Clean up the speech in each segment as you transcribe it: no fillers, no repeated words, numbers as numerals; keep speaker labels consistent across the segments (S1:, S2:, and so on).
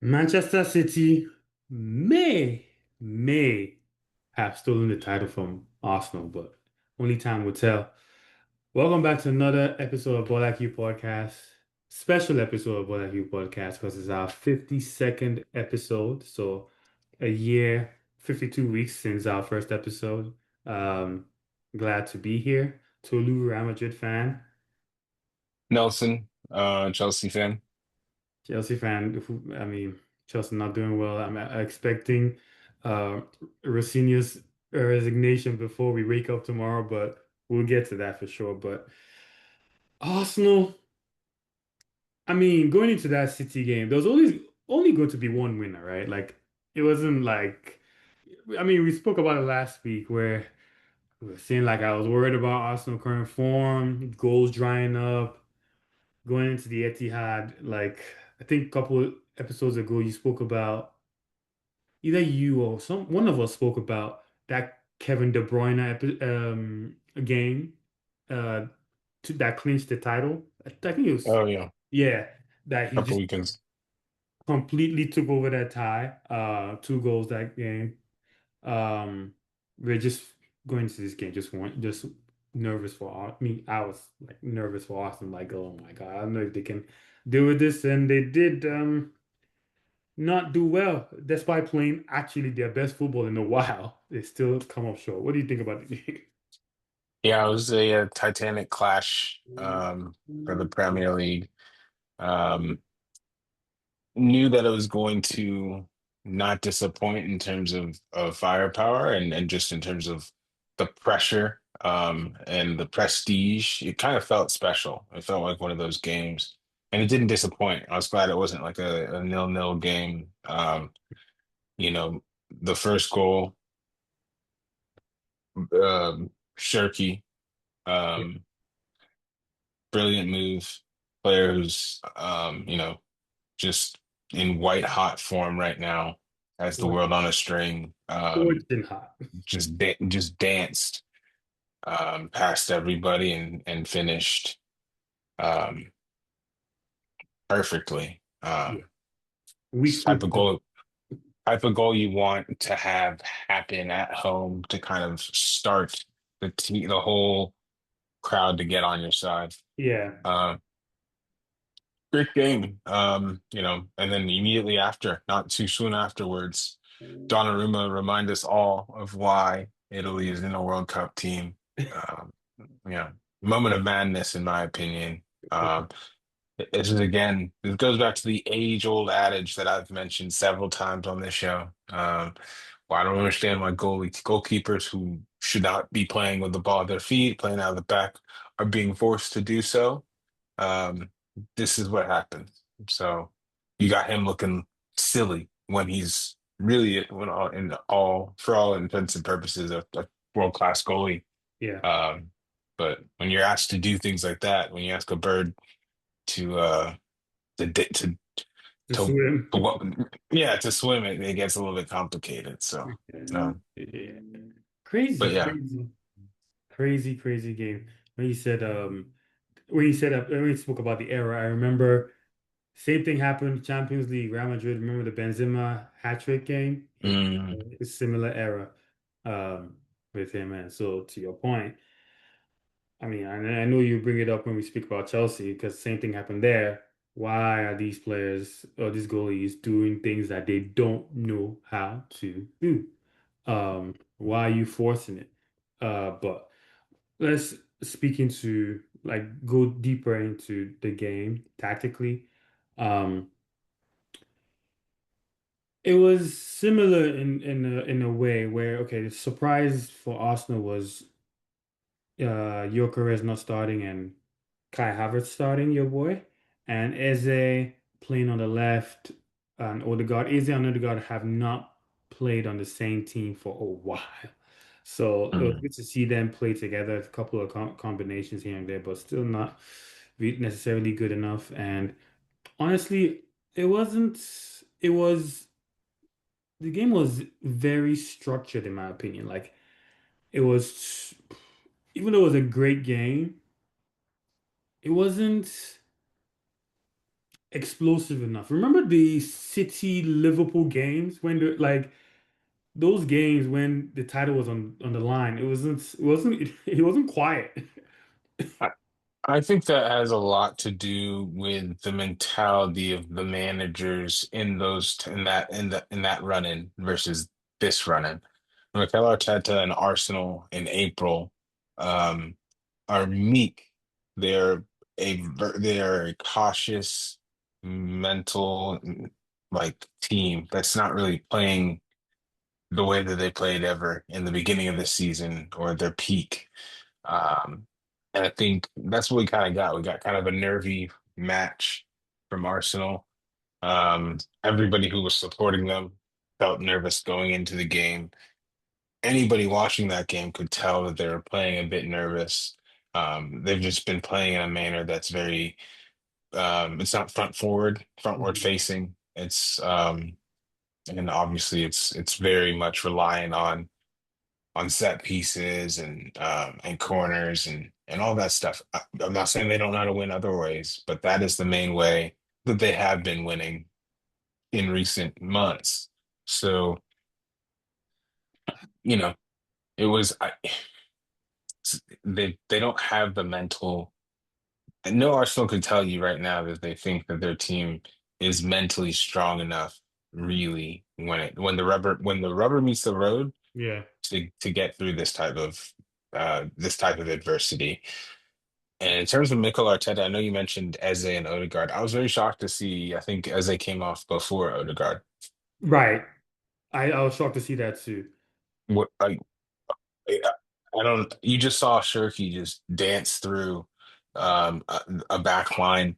S1: Manchester City may have stolen the title from Arsenal, but only time will tell. Welcome back to another episode of Ball IQ Podcast. Special episode of Ball IQ Podcast because it's our 52nd episode. So a year, 52 weeks since our first episode. Um, Glad to be here. Tolu, Real Madrid fan.
S2: Nelson, Chelsea fan.
S1: Chelsea fan, I mean, Chelsea not doing well. I'm expecting uh Rosinha's resignation before we wake up tomorrow, but we'll get to that for sure. But Arsenal, I mean, going into that City game, there was always only going to be one winner, right? Like it wasn't like I mean, we spoke about it last week where we were saying like I was worried about Arsenal current form, goals drying up, going into the Etihad. Like I think a couple episodes ago you spoke about either you or some one of us spoke about that Kevin De Bruyne game uh that clinched the title. I think it was
S2: Oh yeah,
S1: yeah that he
S2: couple
S1: just
S2: weekends.
S1: completely took over that tie. Two goals that game. Um, we're just going to this game just nervous for me. I was like nervous for Austin. Like oh my God, I don't know if they can deal with this, and they did. Not do well, despite playing actually their best football in a while. They still come up short. What do you think about the game?
S2: Yeah, it was a Titanic clash for the Premier League. Um, Knew that it was going to not disappoint in terms of firepower and just in terms of the pressure and the prestige. It kind of felt special. It felt like one of those games, and it didn't disappoint. I was glad it wasn't like a nil-nil game. You know, the first goal, Shirky.
S1: Yeah.
S2: Um, Brilliant move. Player who's just in white hot form right now, has the world on a string.
S1: Scorching hot.
S2: Just danced past everybody and finished um, perfectly.
S1: Yeah. Weak
S2: Type
S1: foot.
S2: of goal you want to have happen at home to kind of start the whole crowd to get on your side.
S1: Yeah.
S2: Um, Great game. And then immediately after, not too soon afterwards, Donnarumma remind us all of why Italy is in a World Cup team. Um, yeah, Moment of madness, in my opinion. This is again, it goes back to the age-old adage that I've mentioned several times on this show. Well, I don't understand why goalkeepers who should not be playing with the ball at their feet, playing out of the back, are being forced to do so. Um, this is what happens. So you got him looking silly when he's really, for all intents and purposes, a world-class goalie.
S1: Yeah.
S2: Um, but when you're asked to do things like that, when you ask a bird to to di- to
S1: To
S2: to,
S1: swim.
S2: to swim, it gets a little bit complicated. So,
S1: Yeah.
S2: um,
S1: Crazy,
S2: but yeah.
S1: crazy, crazy game. When you said when you spoke about the era, I remember same thing happened Champions League, Real Madrid. Remember the Benzema hat trick game?
S2: Mm,
S1: A similar era with him. And so to your point, I mean, I know you bring it up when we speak about Chelsea because same thing happened there. Why are these players or these goalies doing things that they don't know how to do? Why are you forcing it? But let's speak into like go deeper into the game tactically. Um, it was similar in a way where okay, the surprise for Arsenal was Gyökeres not starting and Kai Havertz starting, your boy, and Eze playing on the left, and Eze and Odegaard have not played on the same team for a while. So it was
S2: mm.
S1: good to see them play together, a couple of combinations here and there, but still not necessarily good enough. And honestly, it wasn't, it was, the game was very structured in my opinion. Like it was, even though it was a great game, it wasn't. explosive enough. Remember the City Liverpool games when those games when the title was on the line. It wasn't quiet.
S2: I, I think that has a lot to do with the mentality of the managers in those in that run-in versus this run-in. Mikel Arteta and Arsenal in April um, are meek. They're they are a cautious, mental like team that's not really playing the way that they played ever in the beginning of the season or their peak. Um, and I think that's what we kind of got. We got kind of a nervy match from Arsenal. Everybody who was supporting them felt nervous going into the game. Anybody watching that game could tell that they were playing a bit nervous. They've just been playing in a manner that's very, it's not frontward
S1: Mhm.
S2: facing. And obviously it's very much relying on set pieces and corners and all that stuff. I'm not saying they don't know how to win other ways, but that is the main way that they have been winning in recent months. So, you know, it was they don't have the mental. And no Arsenal could tell you right now that they think that their team is mentally strong enough, really, when the rubber meets the road
S1: Yeah.
S2: to get through this type of adversity. And in terms of Mikel Arteta, I know you mentioned Eze and Odegaard. I was very shocked to see, I think Eze came off before Odegaard.
S1: Right. I was shocked to see that too.
S2: What I, I don't you just saw Shirky just dance through a back line.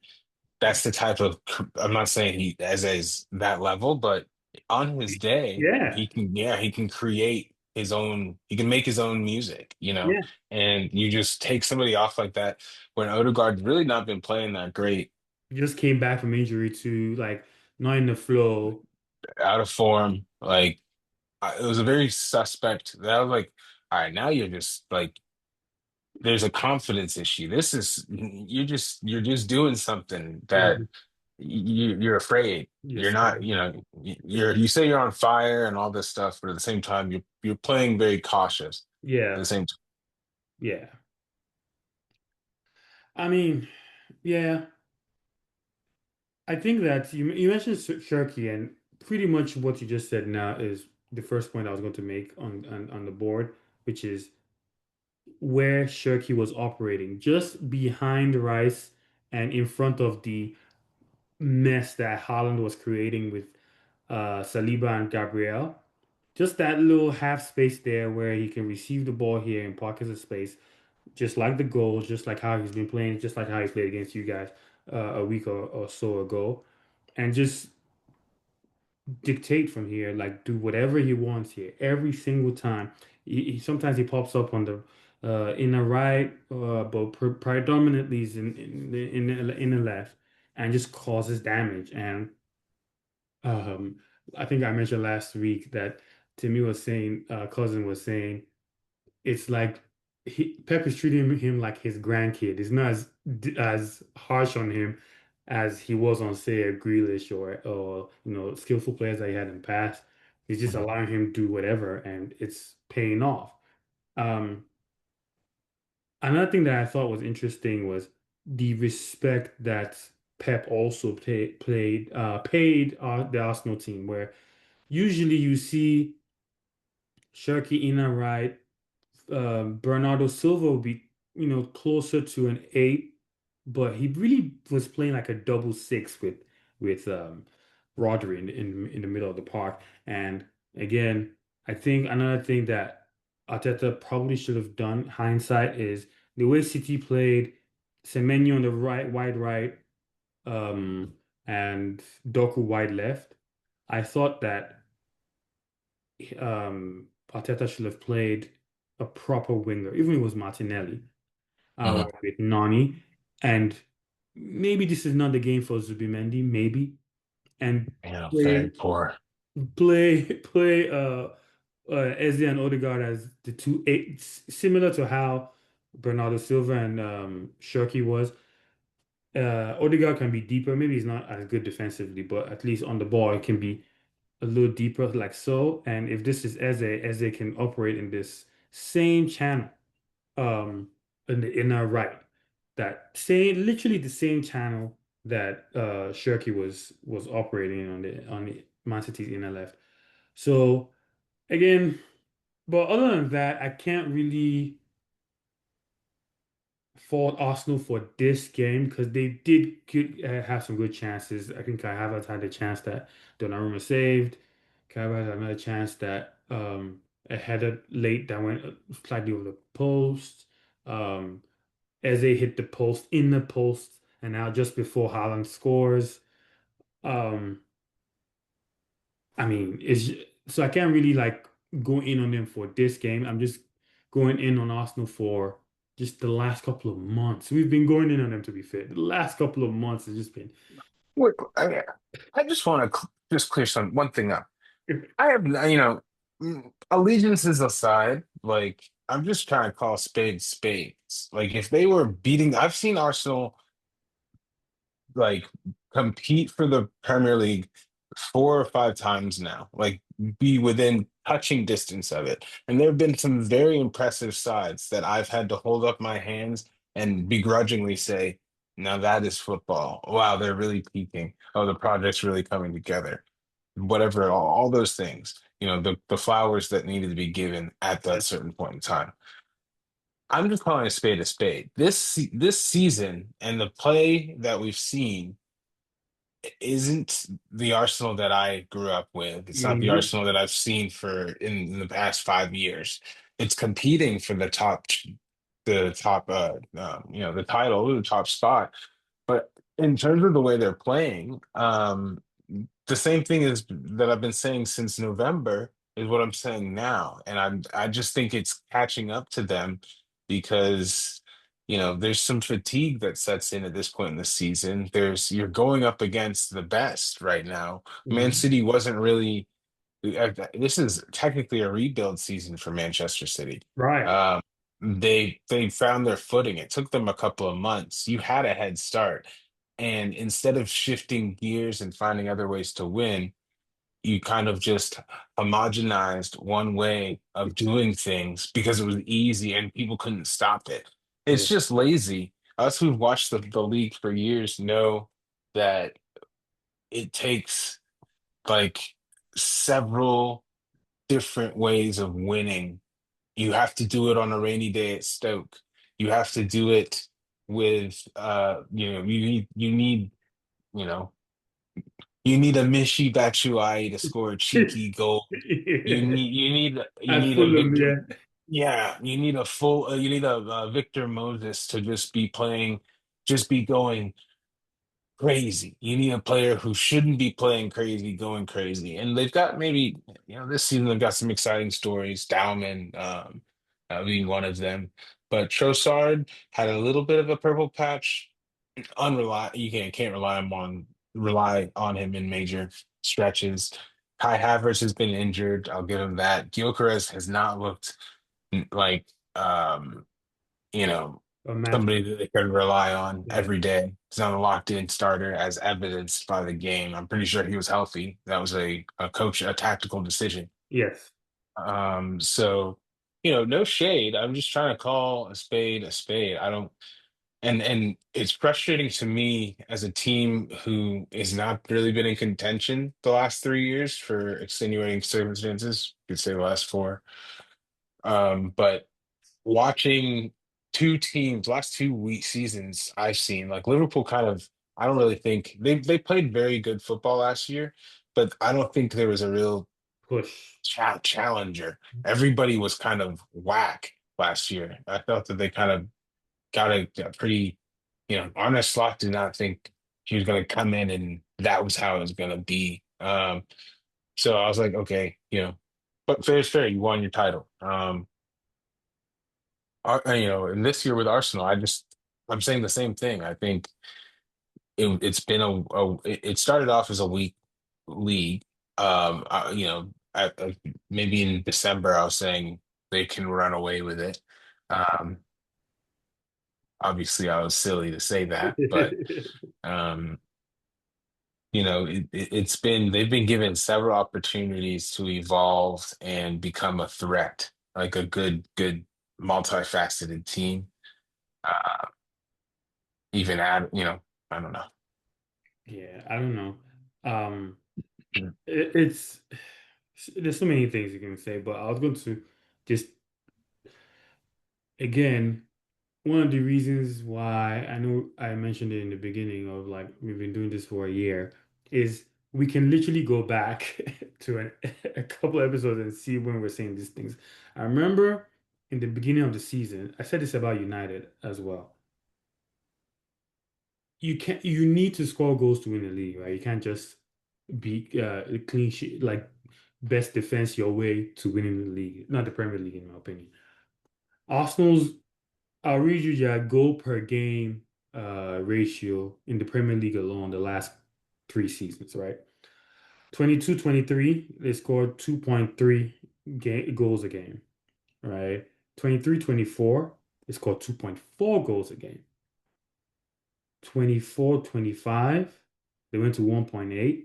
S2: That's the type of I'm not saying he Eze's that level, but on his day,
S1: Yeah.
S2: he can create he can make his own music,
S1: Yeah.
S2: and you just take somebody off like that when Odegaard's really not been playing that great,
S1: He just came back from injury to like not in the flow.
S2: out of form. Like it was a very suspect. That was like, all right, now you're just like there's a confidence issue. This is you're just doing something that
S1: Mhm.
S2: you're afraid.
S1: You're
S2: You're not,
S1: scared.
S2: you say you're on fire and all this stuff, but at the same time you're playing very cautious at
S1: Yeah.
S2: the same time.
S1: Yeah. I mean, yeah. I think that you mentioned Shirky, and pretty much what you just said now is the first point I was going to make on the board, which is where Shirky was operating, just behind Rice and in front of the mess that Haaland was creating with Saliba and Gabriel. Just that little half space there where he can receive the ball here in pockets of space, just like the goals, just like how he's been playing, just like how he played against you guys a week or so ago, and just dictate from here, like do whatever he wants here every single time. Sometimes he pops up on the inner right, but predominantly he's in the left, and just causes damage. And um, I think I mentioned last week that Timmy was saying, cousin was saying, it's like Pep is treating him like his grandkid. He's not as harsh on him as he was on, say, a Grealish or skillful players that he had in the past. He's just
S2: Mhm.
S1: allowing him to do whatever, and it's paying off. Um, Another thing that I thought was interesting was the respect that Pep also paid the Arsenal team, where usually you see Shirky in and right. Bernardo Silva would be, closer to an eight, but he really was playing like a double six with Rodri in the middle of the park. And again, I think another thing that Arteta probably should have done, hindsight, is the way City played Semenyo on the right, wide right, um, and Doku wide left. I thought that Arteta should have played a proper winger, even if it was Martinelli,
S2: Mhm.
S1: with Nani. And maybe this is not the game for Zubimendi, maybe. And
S2: Yeah, very
S1: play
S2: poor.
S1: play Eze and Odegaard as the two eights, similar to how Bernardo Silva and Shirky was. Odegaard can be deeper. Maybe he's not as good defensively, but at least on the ball, it can be a little deeper, like so. And if this is Eze can operate in this same channel, in the inner right, that same, literally the same channel that Shirky was operating on the Man City's inner left. So again, but other than that, I can't really fault Arsenal for this game because they did have some good chances. I think Kai Havertz had a chance that Donnarumma saved. Kai Havertz had another chance that a header late that went slightly over the post. Um, Eze hit the post in the post, and now just before Haaland scores. Um, I mean, it's so I can't really like go in on them for this game. I'm just going in on Arsenal for just the last couple of months. We've been going in on them to be fair. The last couple of months has just been
S2: Wait, I just want to just clear one thing up. I have, allegiances aside, like I'm just trying to call spades spades. Like if they were beating, I've seen Arsenal like compete for the Premier League 4 or 5 times now, like be within touching distance of it. And there have been some very impressive sides that I've had to hold up my hands and begrudgingly say, now that is football. Wow, they're really peaking. Oh, the project's really coming together. Whatever, all those things, the flowers that needed to be given at that certain point in time. I'm just calling a spade a spade. This season and the play that we've seen isn't the Arsenal that I grew up with. It's not the
S1: Mhm.
S2: Arsenal that I've seen in the past 5 years. It's competing for the title, the top spot. But in terms of the way they're playing, the same thing is that I've been saying since November is what I'm saying now, and I just think it's catching up to them because there's some fatigue that sets in at this point in the season. You're going up against the best right now. Man
S1: Mhm.
S2: City wasn't really. This is technically a rebuild season for Manchester City.
S1: Right.
S2: Um, they found their footing. It took them a couple of months. You had a head start, and instead of shifting gears and finding other ways to win, you kind of just homogenized one way of doing things because it was easy and people couldn't stop it.
S1: Yeah.
S2: It's just lazy. Us who've watched the league for years know that it takes like several different ways of winning. You have to do it on a rainy day at Stoke. You have to do it with you know, you need a Mishi Batshuayi to score a cheeky goal.
S1: Yeah.
S2: You
S1: At
S2: need a
S1: Fulham,
S2: Victor.
S1: yeah.
S2: Yeah, you need a Victor Moses to just be playing, just be going crazy. You need a player who shouldn't be playing crazy, going crazy. And they've got maybe, this season they've got some exciting stories. Dowman, being one of them. But Trossard had a little bit of a purple patch. Unreliable. You can't rely on him in major stretches. Kai Havertz has been injured. I'll give him that. Gyökeres has not looked like you know,
S1: A match.
S2: somebody that they could rely on
S1: Yeah.
S2: every day. He's not a locked in starter as evidenced by the game. I'm pretty sure he was healthy. That was a tactical decision.
S1: Yes.
S2: So, no shade. I'm just trying to call a spade a spade. I don't, and it's frustrating to me as a team who has not really been in contention the last 3 years for extenuating circumstances. You could say the last four. But watching two teams, last 2 week seasons I've seen, like Liverpool kind of, I don't really think they played very good football last year, but I don't think there was a real
S1: Push.
S2: challenger. Everybody was kind of whack last year. I felt that they kind of got a pretty, Arne Slot did not think he was going to come in and that was how it was going to be. So I was like, okay, but fair is fair. You won your title. And this year with Arsenal, I'm saying the same thing. I think it's been it started off as a weak league. Maybe in December I was saying they can run away with it. Um, Obviously, I was silly to say that, but um, it's been they've been given several opportunities to evolve and become a threat, like a good multifaceted team. Uh, even add, I don't know.
S1: Yeah, I don't know. Um,
S2: Mm,
S1: it's there's so many things you can say, but I was going to just again one of the reasons why I know I mentioned it in the beginning of like we've been doing this for a year is we can literally go back to a couple episodes and see when we're saying these things. I remember in the beginning of the season, I said this about United as well. You need to score goals to win the league, right? You can't just be a clean sheet like best defense your way to winning the league, not the Premier League in my opinion. Arsenal's I'll read you their goal per game ratio in the Premier League alone the last 3 seasons, right? 22-23, they scored 2.3 goals a game, right? 23-24, they scored 2.4 goals a game. 24-25, they went to 1.8,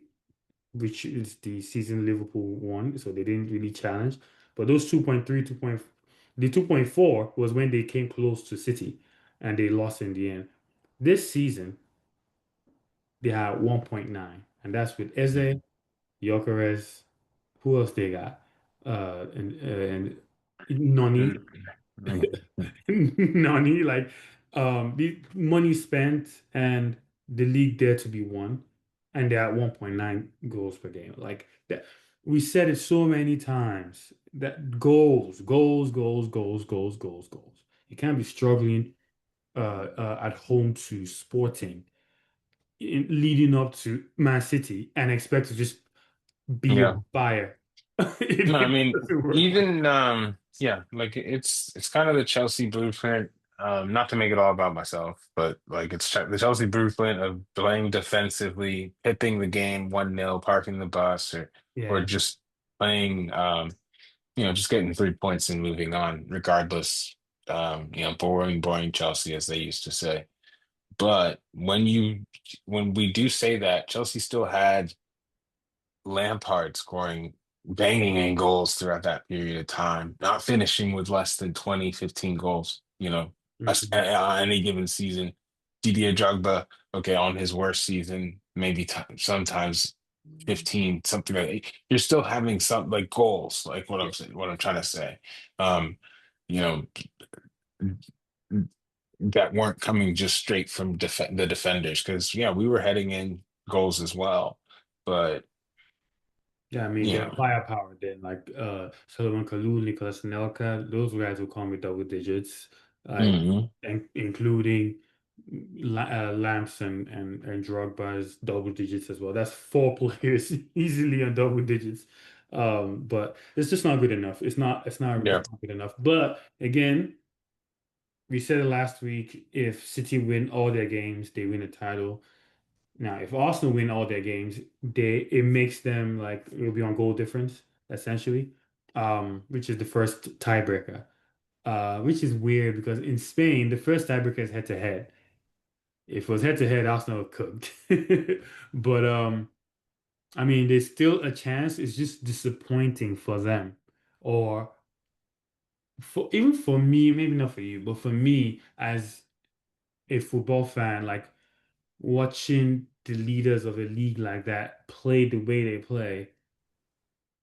S1: which is the season Liverpool won, so they didn't really challenge. But those 2.3, 2. The 2.4 was when they came close to City and they lost in the end. This season, they had 1.9, and that's with Eze,
S2: mm,
S1: Gyökeres, who else they got? And Noni.
S2: mm, mm, mm.
S1: Nani, like the money spent and the league there to be won, and they're at 1.9 goals per game. Like that, we said it so many times that goals, goals, goals, goals, goals, goals, goals. You can't be struggling at home to Sporting leading up to Man City and expect to just be on
S2: Yeah.
S1: fire.
S2: No, I
S1: It
S2: mean,
S1: doesn't work like
S2: even yeah, like it's kind of the Chelsea blueprint. Not to make it all about myself, but like it's the Chelsea blueprint of playing defensively, hipping the game 1-0, parking the bus, or
S1: yeah.
S2: just playing just getting 3 points and moving on, regardless. Boring Chelsea, as they used to say. But when we do say that, Chelsea still had Lampard scoring banging in goals throughout that period of time, not finishing with less than 20, 15 goals,
S1: Mhm.
S2: on any given season. Didier Drogba, okay, on his worst season, maybe sometimes 15, something like that. You're still having some like goals, like what I'm saying, what I'm trying to say. Um, you know, that weren't coming just straight from the defenders, because yeah, we were heading in goals as well. But
S1: Yeah, I mean,
S2: you
S1: their
S2: know,
S1: firepower then, like Solomon Kalou, Nicolas Anelka, those guys will come with double digits, like
S2: mhm.
S1: including Lamps and Drogba's double digits as well. That's four players easily on double digits. But it's just not good enough.
S2: Yeah.
S1: It's not good enough. But again, we said it last week, if City win all their games, they win a title. Now, if Arsenal win all their games, it makes them like it'll be on goal difference essentially, which is the first tiebreaker. Which is weird because in Spain the first tiebreaker is head to head. If it was head to head, Arsenal cooked. But I mean, there's still a chance. It's just disappointing for them, or for even for me, maybe not for you, but for me as a football fan, like watching the leaders of a league like that play the way they play,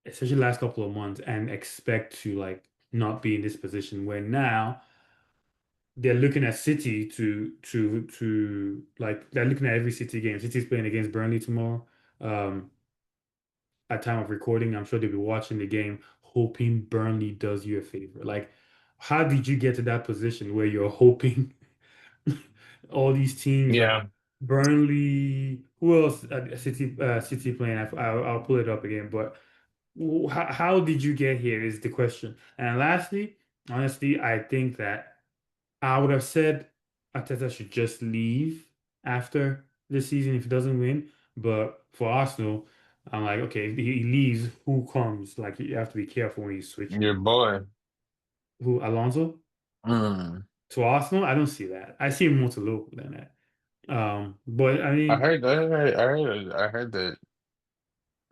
S1: especially the last couple of months, and expect to like not be in this position where now they're looking at City to like they're looking at every City game. City's playing against Burnley tomorrow. Um, at time of recording, I'm sure they'll be watching the game, hoping Burnley does you a favor. Like, how did you get to that position where you're hoping all these teams like
S2: Yeah.
S1: Burnley, who else? City playing. I'll pull it up again. But how did you get here is the question. And lastly, honestly, I think that I would have said Arteta should just leave after this season if he doesn't win. But for Arsenal, I'm like, okay, if he leaves, who comes? Like you have to be careful when you switch.
S2: Your boy.
S1: Who, Alonso?
S2: Mm.
S1: To Arsenal, I don't see that. I see him more to Liverpool than that. But I mean,
S2: I heard that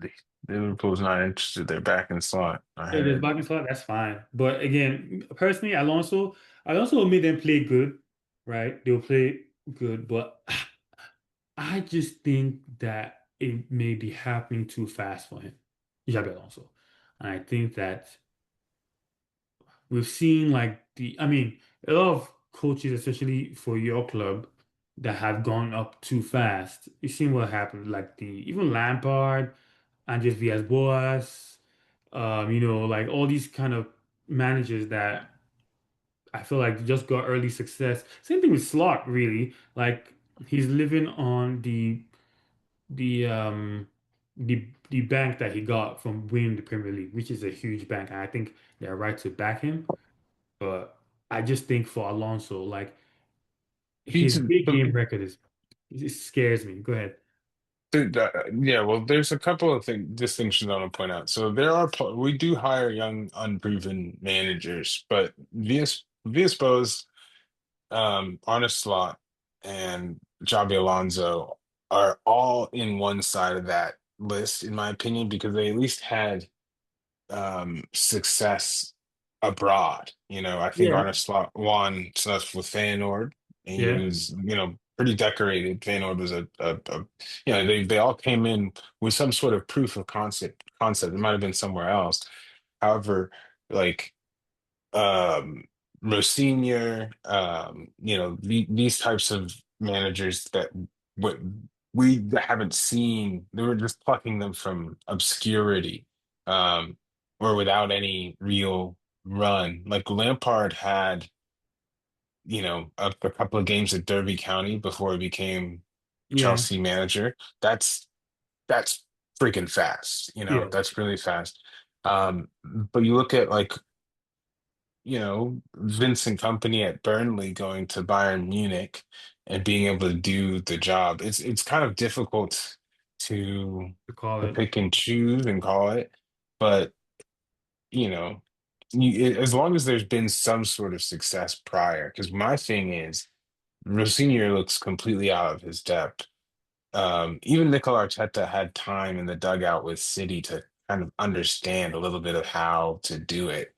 S2: the- Liverpool's not interested. They're back in slot. I
S1: if there's
S2: heard.
S1: back and slot, that's fine. But again, personally, Alonso will make them play good, right? They'll play good, but I just think that it may be happening too fast for him, Xabi Alonso. And I think that we've seen I mean, a lot of coaches, especially for your club, that have gone up too fast. You've seen what happened, like the even Lampard and just Villas-Boas, like all these kind of managers that I feel like just got early success. Same thing with Slot, really. Like he's living on the um the bank that he got from winning the Premier League, which is a huge bank, and I think they're right to back him. But I just think for Alonso, like
S2: He's
S1: his big game record it scares me. Go ahead.
S2: yeah, well, there's a couple of distinctions I want to point out. So we do hire young, unproven managers, but Villas-Boas, Arne Slot, and Xabi Alonso are all in one side of that list, in my opinion, because they at least had success abroad. I think
S1: Yeah,
S2: Arne Slot won stuff with Feyenoord, and he
S1: yeah,
S2: was, pretty decorated. Feyenoord was they all came in with some sort of proof of concept. It might have been somewhere else. However, like um Rosigne, these types of managers that what we haven't seen, they were just plucking them from obscurity, um, or without any real run. Like Lampard had, a couple of games at Derby County before he became
S1: yeah,
S2: Chelsea manager. That's freaking fast,
S1: yeah.
S2: that's really fast. But you look at like Vincent Company at Burnley going to Bayern Munich and being able to do the job. It's kind of difficult to
S1: To call
S2: to
S1: it.
S2: pick and choose and call it, but you know, as long as there's been some sort of success prior, because my thing is Rosinha looks completely out of his depth. Even Mikel Arteta had time in the dugout with City to kind of understand a little bit of how to do it.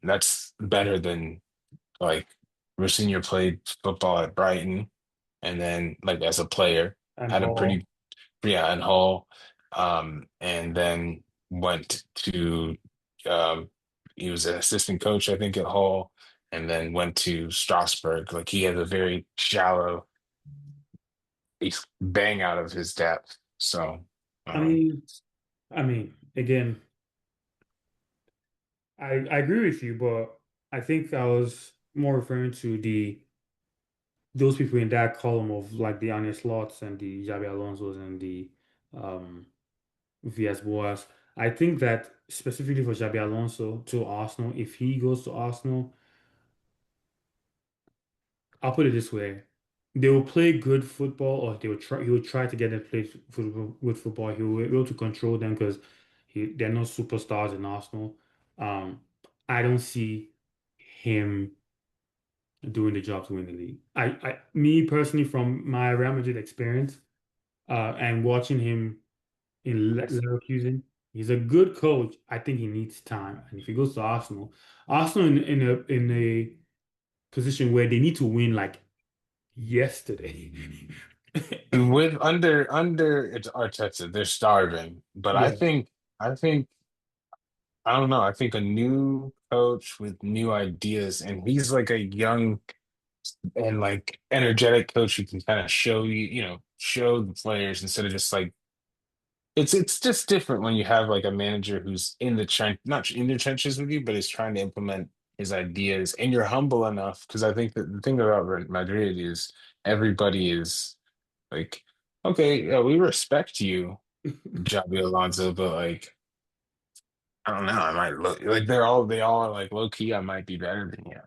S2: That's better than like Rosinha played football at Brighton and then like as a player
S1: And
S2: had a
S1: Hall.
S2: pretty yeah and Hull, and then went to um, he was an assistant coach I think at Hull and then went to Strasbourg. Like he has a very shallow he's bang out of his depth. So,
S1: I
S2: um,
S1: mean, again, I agree with you, but I think I was more referring to the those people in that column of like the Arne Slots and the Xabi Alonso's and the um VS Boas. I think that specifically for Xabi Alonso to Arsenal, if he goes to Arsenal, I'll put it this way. They will play good football, or he will try to get them to play football, good football. He will be able to control them because they're not superstars in Arsenal. Um, I don't see him doing the job to win the league. Me personally, from my Real Madrid experience, and watching him in Leverkusen, he's a good coach. I think he needs time, and if he goes to Arsenal in a position where they need to win like yesterday.
S2: with under it's Arteta, they're starving. But I
S1: Yeah,
S2: think I think I don't know. I think a new coach with new ideas, and he's like a young and like energetic coach who can kind of show show the players instead of just like it's just different when you have like a manager who's in the trench, not in the trenches with you, but is trying to implement his ideas, and you're humble enough because I think that the thing about Madrid is everybody is like, okay, yeah, we respect you, Javi Alonso, but like. I don't know. I might look like they all are like low key. I might be better than you.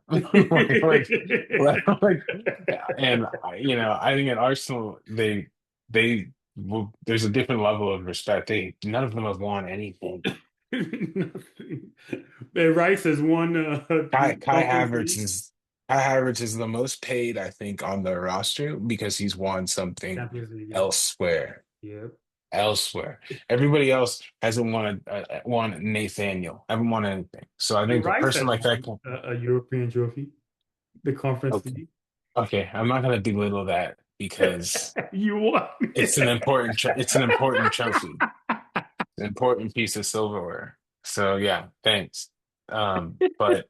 S2: Like, and I think at Arsenal there's a different level of respect. None of them have won anything.
S1: Nothing. Rice has won the
S2: Kai
S1: Conference
S2: Havertz
S1: League.
S2: is. Kai Havertz is the most paid, I think, on the roster because he's won something
S1: Champions League, yeah.
S2: elsewhere.
S1: Yep.
S2: Elsewhere, everybody else hasn't won Nathaniel, haven't won anything. So I
S1: And
S2: think a
S1: Rice
S2: person
S1: has
S2: like that
S1: won
S2: can.
S1: a European trophy, the Conference
S2: Okay,
S1: League.
S2: okay, I'm not gonna belittle that because
S1: You won.
S2: it's an important trophy, an important piece of silverware. So yeah, thanks. But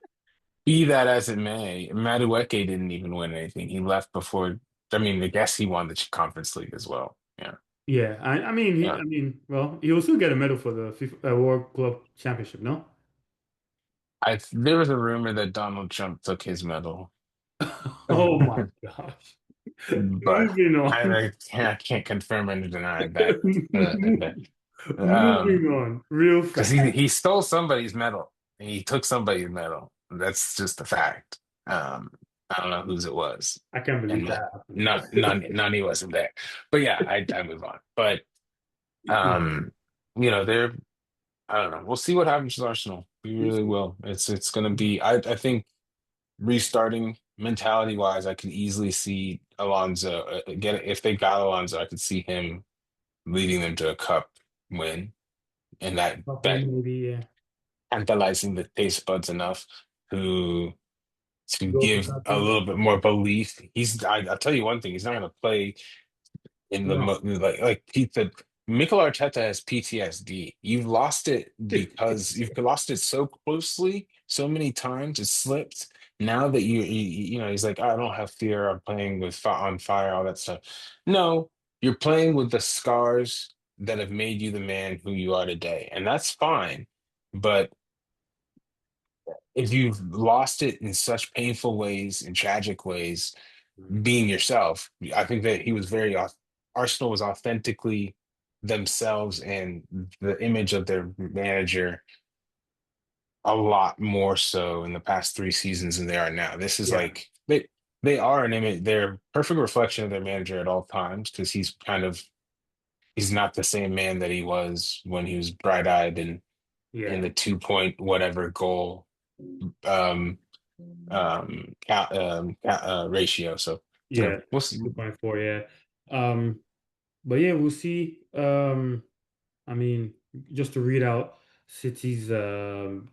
S2: be that as it may, Madueke didn't even win anything. He left before. I mean, I guess he won the Conference League as well. Yeah,
S1: Yeah,
S2: yeah.
S1: well, he will still get a medal for the FIFA, World Club Championship, no?
S2: There was a rumor that Donald Trump took his medal,
S1: Oh my gosh.
S2: but
S1: Moving on.
S2: I can't confirm or deny that.
S1: Moving
S2: Um,
S1: on, real
S2: because
S1: fast.
S2: he stole somebody's medal. He took somebody's medal. That's just a fact. I don't know whose it was,
S1: I can't believe
S2: and
S1: that happened.
S2: none he wasn't there. But yeah, I move on. But um, they're I don't know. We'll see what happens with Arsenal. We really will. It's gonna be. I think restarting mentality wise, I could easily see Alonso get if they got Alonso, I could see him leading them to a cup win, and that
S1: Maybe, yeah.
S2: tantalizing the taste buds enough to
S1: Go for
S2: give a
S1: something.
S2: little bit more belief. I'll tell you one thing, he's not going to play in
S1: No.
S2: like Pizza. Mikel Arteta has PTSD. You've lost it because you've lost it so closely, so many times. It slipped. Now that he's like, I don't have fear. I'm playing with on fire, all that stuff. No, you're playing with the scars that have made you the man who you are today, and that's fine. But if you've lost it in such painful ways, in tragic ways, being yourself, I think that he was Arsenal was authentically themselves and the image of their manager a lot more so in the past 3 seasons than they are now. This is
S1: Yeah.
S2: like they are an image, they're a perfect reflection of their manager at all times because he's not the same man that he was when he was bright-eyed and in
S1: Yeah.
S2: the 2 point whatever goal um ratio. So,
S1: Yeah.
S2: we'll see.
S1: 2.4, yeah. Um, but yeah, we'll see. I mean, just to read out City's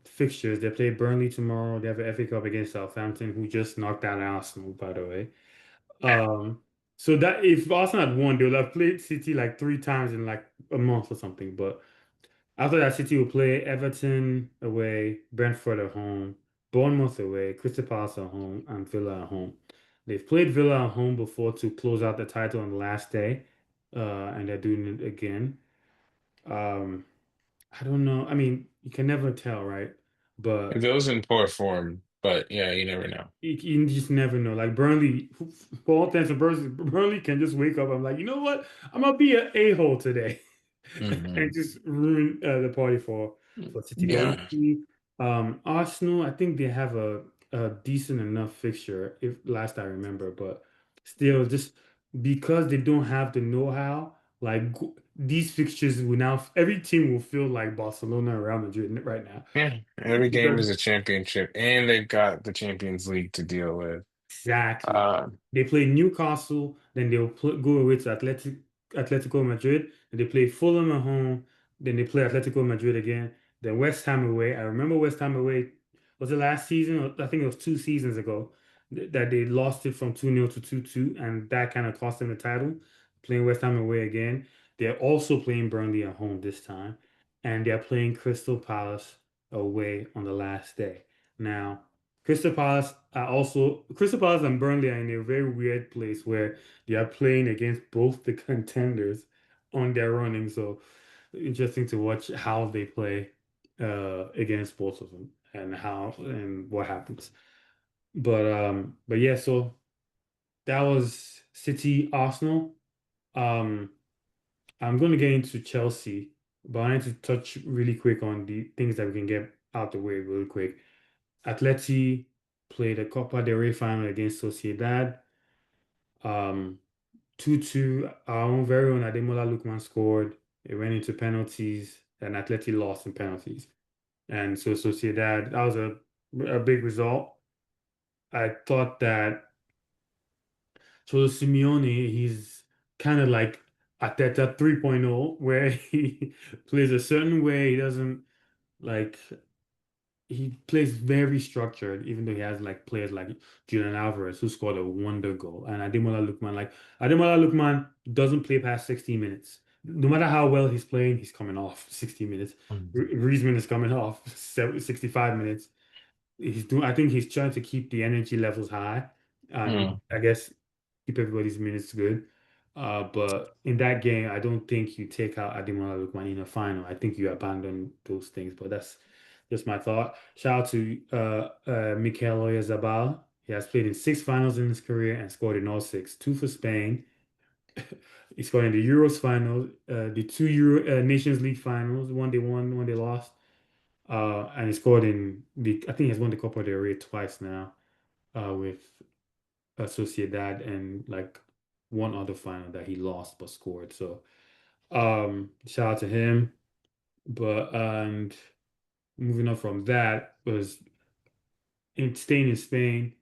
S1: fixtures, they play Burnley tomorrow. They have an FA Cup against Southampton, who just knocked out Arsenal, by the way. Um, so that if Arsenal had won, they would have played City like 3 times in like a month or something. But after that, City will play Everton away, Brentford at home, Bournemouth away, Crystal Palace at home, and Villa at home. They've played Villa at home before to close out the title on the last day, and they're doing it again. Um, I don't know. I mean, you can never tell, right? But
S2: Those in poor form, but yeah, you never know.
S1: you just never know. Like Burnley, for all intents and purposes, Burnley can just wake up. I'm like, you know what? I'm gonna be an a-hole today, and
S2: Hmm.
S1: just ruin the party for City. But we'll
S2: Yeah.
S1: see. Arsenal, I think they have a decent enough fixture, if last I remember. But still, just because they don't have the know-how, like these fixtures will now every team will feel like Barcelona or Real Madrid right now.
S2: Yeah. Every game
S1: Because
S2: is a championship, and they've got the Champions League to deal with.
S1: exactly.
S2: Uh,
S1: They play Newcastle, then they'll go away to Atletico Madrid, and they play Fulham at home, then they play Atletico Madrid again, then West Ham away. I remember West Ham away, was it last season? Or I think it was 2 seasons ago that they lost it from 2-0 to 2-2, and that kind of cost them the title. Playing West Ham away again. They're also playing Burnley at home this time, and they're playing Crystal Palace away on the last day. Now, Crystal Palace and Burnley are in a very weird place where they are playing against both the contenders on their running. So interesting to watch how they play against both of them and how and what happens. But yeah, so that was City Arsenal. Um I'm going to get into Chelsea, but I need to touch really quick on the things that we can get out the way really quick. Atleti played a Copa del Rey final against Sociedad. Um, 2-2. Our own very own Ademola Lookman scored. It went into penalties, and Atleti lost in penalties. And so Sociedad, that was a big result. I thought that Cholo Simeone, he's kind of like Ateta 3.0, where he plays a certain way. He doesn't like he plays very structured, even though he has like players like Julian Alvarez who scored a wonder goal, and Ademola Lookman. Like Ademola Lookman doesn't play past 60 minutes. No matter how well he's playing, he's coming off 60 minutes.
S2: Mm.
S1: Griezmann is coming off 65 minutes. I think he's trying to keep the energy levels high, and
S2: Mm.
S1: I guess keep everybody's minutes good. But in that game, I don't think you take out Ademola Lookman in a final. I think you abandon those things. But that's just my thought. Shout out to Mikel Oyarzabal. He has played in six finals in his career and scored in all six. Two for Spain. He scored in the Euros final, the two Euro Nations League finals. One they won, one they lost. And he scored in I think he has won the Copa del Rey twice now, with Sociedad and like one other final that he lost but scored. So, shout out to him. But and moving on from that was in staying in Spain.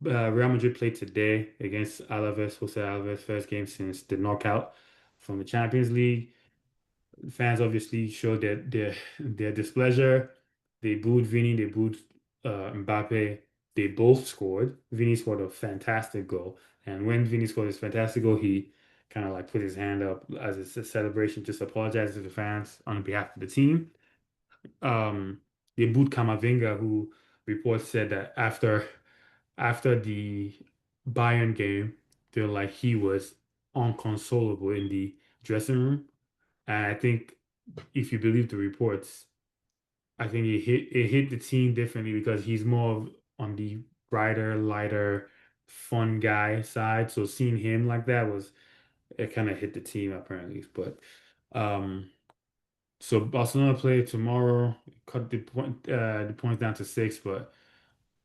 S1: Real Madrid played today against Alaves, Jose Alaves, first game since the knockout from the Champions League. Fans obviously showed their displeasure. They booed Vini, they booed Mbappe. They both scored. Vini scored a fantastic goal, and when Vini scored his fantastic goal, he kind of like put his hand up as a celebration, just apologize to the fans on behalf of the team. Um, they booed Kamavinga, who reports said that after the Bayern game, they're like he was unconsolable in the dressing room. And I think if you believe the reports, I think it hit the team differently because he's more on the brighter, lighter, fun guy side. So seeing him like that was it kind of hit the team apparently. But um so Barcelona play tomorrow, cut the points down to six, but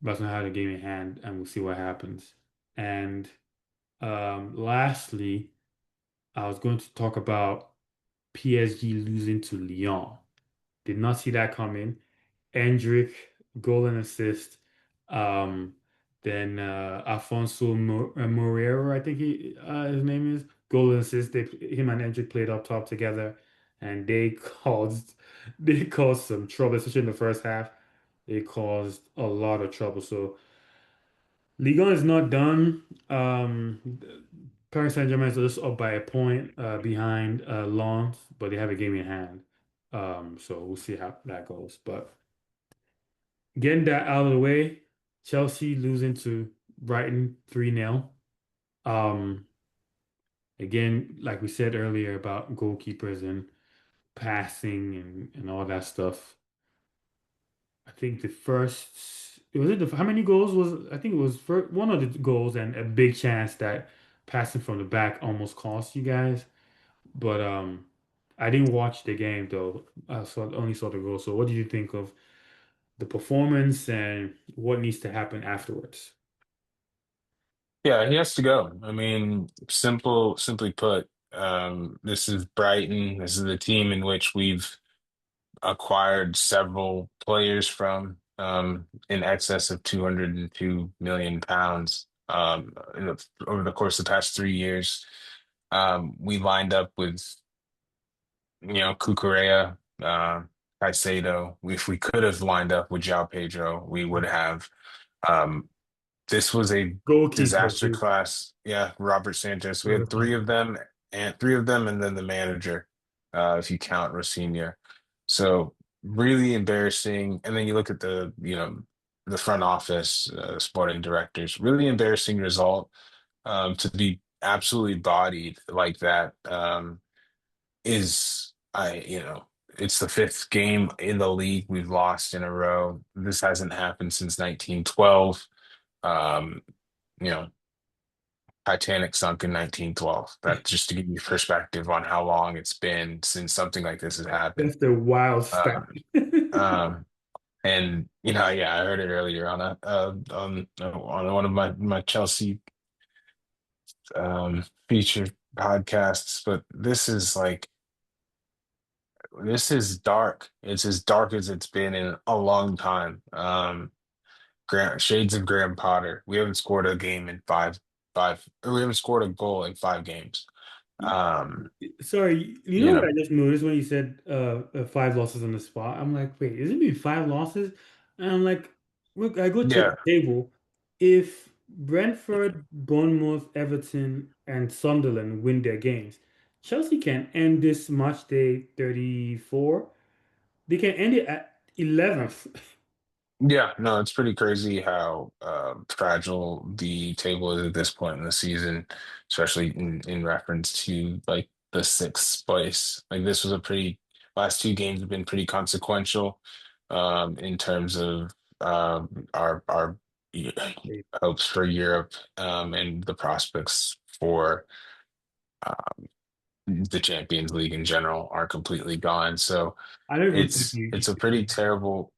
S1: Barcelona had a game in hand and we'll see what happens. And lastly, I was going to talk about PSG losing to Lyon. Did not see that coming. Endrick, goal and assist. Um, then Alfonso Moreira, I think his name is, goal and assist. Him and Endrick played up top together, and they caused some trouble, especially in the first half. They caused a lot of trouble. So Ligue 1 is not done. Paris Saint-Germain is just up by a point behind Lens, but they have a game in hand. So we'll see how that goes. But getting that out of the way, Chelsea losing to Brighton 3-0. Um, again, like we said earlier about goalkeepers and passing and all that stuff. I think the first, was it how many goals was, I think it was one of the goals and a big chance that passing from the back almost cost you guys. But I didn't watch the game though. Only saw the goal. So what did you think of the performance and what needs to happen afterwards?
S2: Yeah, he has to go. I mean, simply put, this is Brighton. This is a team in which we've acquired several players from in excess of 202 million pounds over the course of the past 3 years. We lined up with, Cucurella, Caicedo. If we could have lined up with João Pedro, we would have. Um, this was a
S1: Goalkeeper
S2: disaster
S1: too.
S2: class. Yeah, Robert Sanchez. We had three of them, and then the manager, if you count Rosenior. So really embarrassing. And then you look at the front office, sporting directors. Really embarrassing result. To be absolutely bodied like that, is it's the fifth game in the league we've lost in a row. This hasn't happened since 1912. Um, you know, Titanic sunk in 1912. That just to give you perspective on how long it's been since something like this has happened.
S1: That's the wild
S2: Uh,
S1: stat.
S2: um, and yeah, I heard it earlier on on one of my Chelsea featured podcasts. But this is dark. It's as dark as it's been in a long time. Shades of Graham Potter. We haven't scored a game in or we haven't scored a goal in 5 games. Um,
S1: Sorry, you know
S2: you
S1: what
S2: know,
S1: I just noticed when you said five losses on the spot? I'm like, wait, isn't it five losses? And I'm like, look, I go check
S2: yeah,
S1: the table. If Brentford, Bournemouth, Everton, and Sunderland win their games, Chelsea can end this match day 34. They can end it at 11th.
S2: yeah, no, it's pretty crazy how fragile the table is at this point in the season, especially in reference to like the sixth place. Like this was a pretty last 2 games have been pretty consequential in terms of our hopes for Europe and the prospects for the Champions League in general are completely gone. So
S1: I don't even think
S2: it's
S1: you
S2: it's a
S1: should
S2: pretty
S1: take a break.
S2: terrible,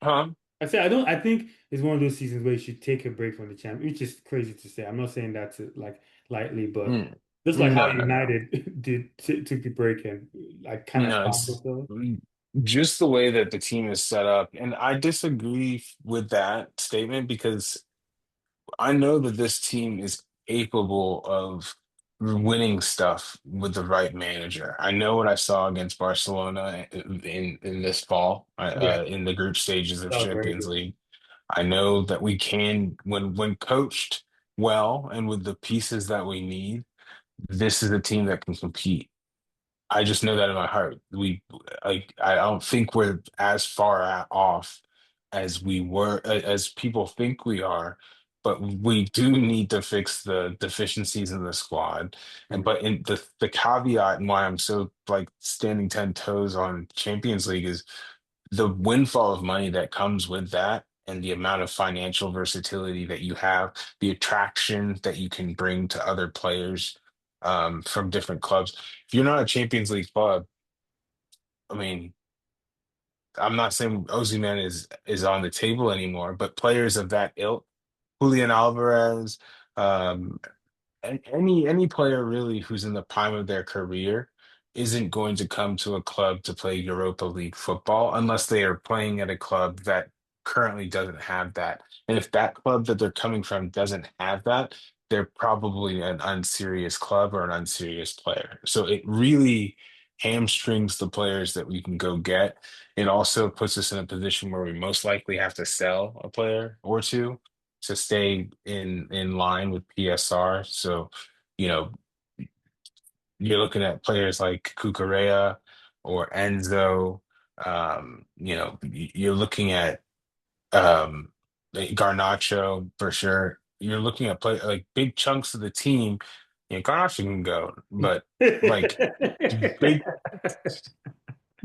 S2: huh?
S1: I say I don't. I think it's one of those seasons where you should take a break from the champ, which is crazy to say. I'm not saying that to like lightly, but
S2: Mm.
S1: just like how
S2: No, no, no.
S1: United did took the break and like kind of
S2: No,
S1: found
S2: it's
S1: themselves.
S2: just the way that the team is set up. And I disagree with that statement because I know that this team is capable of winning stuff with the right manager. I know what I saw against Barcelona in this fall
S1: Yeah,
S2: in the group stages of
S1: that was very
S2: Champions
S1: good.
S2: League. I know that we can when coached well and with the pieces that we need, this is a team that can compete. I just know that in my heart. I don't think we're as off as we were as people think we are, but we do need to fix the deficiencies in the squad. And
S1: Mm.
S2: but in the caveat and why I'm so like standing 10 toes on Champions League is the windfall of money that comes with that and the amount of financial versatility that you have, the attraction that you can bring to other players from different clubs. If you're not a Champions League club, I mean, I'm not saying Osimhen is on the table anymore, but players of that ilk, Julian Alvarez, um, any player really who's in the prime of their career isn't going to come to a club to play Europa League football unless they are playing at a club that currently doesn't have that. And if that club that they're coming from doesn't have that, they're probably an unserious club or an unserious player. So it really hamstrings the players that we can go get. It also puts us in a position where we most likely have to sell a player or two to stay in line with PSR. So, you know, you're looking at players like Cucurella or Enzo. You're looking at Garnacho for sure. You're looking at play like big chunks of the team. Garnacho can go, but like big